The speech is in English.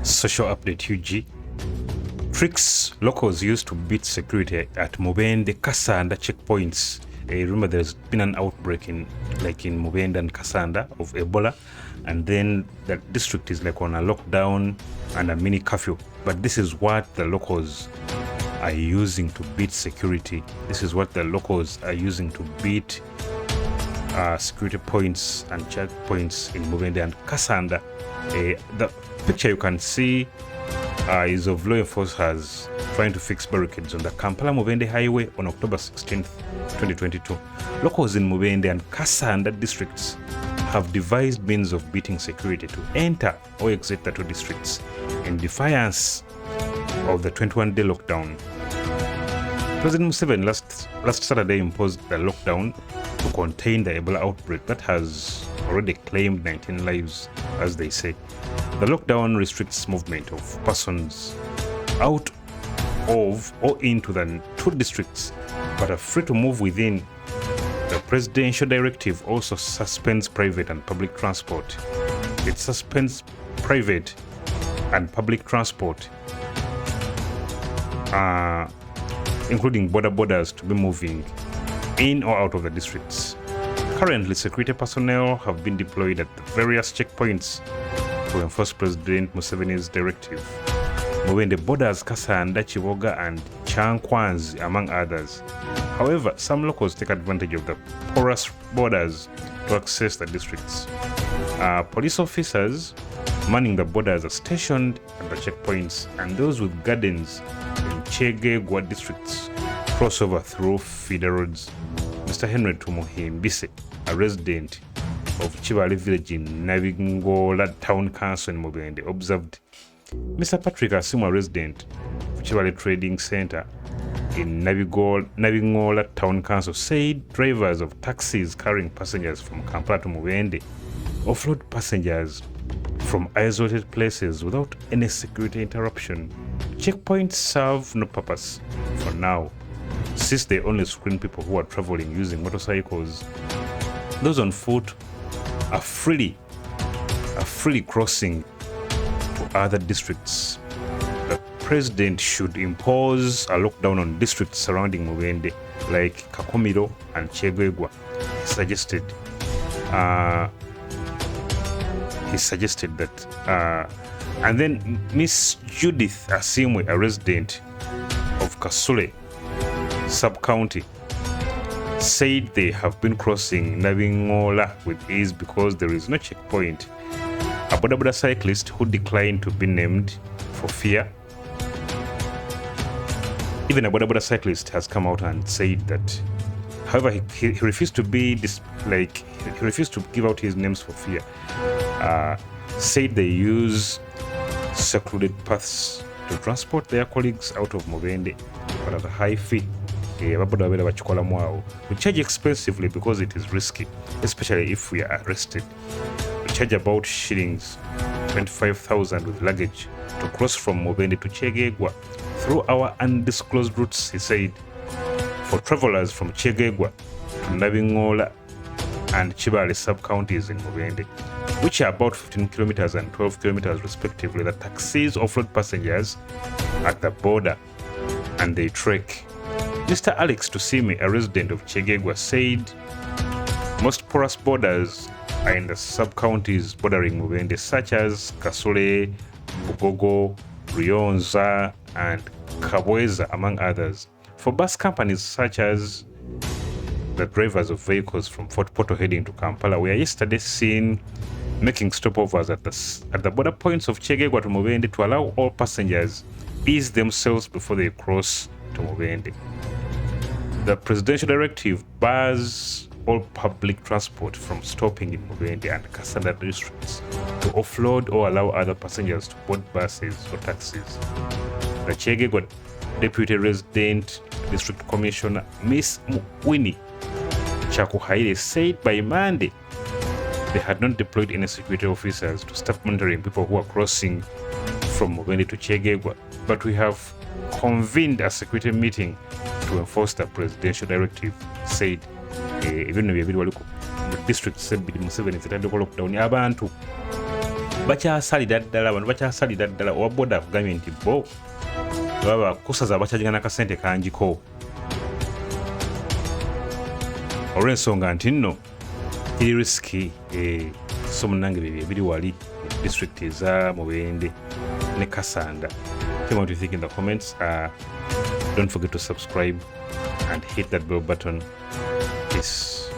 Social update UG. Tricks locals used to beat security at Mubende, Kassanda checkpoints. Remember, there's been an outbreak in Mubende and Kassanda of Ebola, and then that district is like on a lockdown and a mini curfew. But this is what the locals are using to beat security. This is what the locals are using to beat security points and checkpoints in Mubende and Kassanda. The picture you can see is of law enforcers trying to fix barricades on the Kampala Mubende highway on October 16th, 2022. Locals in Mubende and Kassanda districts have devised means of beating security to enter or exit the two districts in defiance of the 21-day lockdown. President Museveni last Saturday imposed the lockdown to contain the Ebola outbreak that has already claimed 19 lives, as they say. The lockdown restricts movement of persons out of or into the two districts, but are free to move within. The presidential directive also suspends private and public transport. It suspends private and public transport, including borders to be moving in or out of the districts. Currently, security personnel have been deployed at the various checkpoints to enforce President Museveni's directive. Mubende borders Kassanda, Chiboga and Chankwanzi, among others. However, some locals take advantage of the porous borders to access the districts. Police officers manning the borders are stationed at the checkpoints, and those with gardens in Chegegwa districts cross over through feeder roads. Mr. Henry Tumuhimbise, a resident of Chibale village in Navingola Town Council in Mubende, observed. Mr. Patrick Asimu, a resident of Chibale Trading Center in Navingola Town Council, said drivers of taxis carrying passengers from Kampala to Mubende offload passengers from isolated places without any security interruption. Checkpoints serve no purpose for now, since they only screen people who are traveling using motorcycles. Those on foot are freely crossing to other districts. The president should impose a lockdown on districts surrounding Mubende, like Kakomiro and Chegegwa. He suggested that. And then Miss Judith Asimwe, a resident of Kasule sub-county, said they have been crossing Navingola with ease because there is no checkpoint. A boda cyclist who declined to be named for fear. Even a boda cyclist has come out and said that, however, he refused to be he refused to give out his names for fear. Said they use secluded paths to transport their colleagues out of Mubende, but at a high fee. We charge expensively because it is risky, especially if we are arrested. We charge about shillings 25,000 with luggage to cross from Mubende to Chegegwa through our undisclosed routes, he said. For travelers from Chegegwa to Navingola and Chibale sub-counties in Mubende, which are about 15 kilometers and 12 kilometers respectively, the taxis offload passengers at the border and they trek. Mr. Alex Tusimi, a resident of Chegegwa, said most porous borders are in the sub-counties bordering Mubende, such as Kasule, Bugogo, Ryonza, and Kabweza, among others. For bus companies such as the drivers of vehicles from Fort Portal heading to Kampala, we are yesterday seen making stopovers at the border points of Chegegwa to Mubende to allow all passengers ease themselves before they cross to Mubende. The presidential directive bars all public transport from stopping in Mubende and Kassanda districts to offload or allow other passengers to board buses or taxis. The Chegegwa Deputy Resident District Commissioner Miss Winnie Chakuhaire said by Monday they had not deployed any security officers to start monitoring people who are crossing from Mubende to Chegegwa, but we have convened a security meeting to enforce the presidential directive, said. Even though the district said Museveni zitandika lockdown abantu bakyasalira ddala abantu bakyasalira ddala owa boda akugambye nti bo baba kusaza bakyajinga n'akasente kangiko olw'ensonga nti nno kiri risiki so munnange bibyo ebiri wali district eza Mubende ne Kassanda. Tell me what you think in the comments. Don't forget to subscribe and hit that bell button. Peace.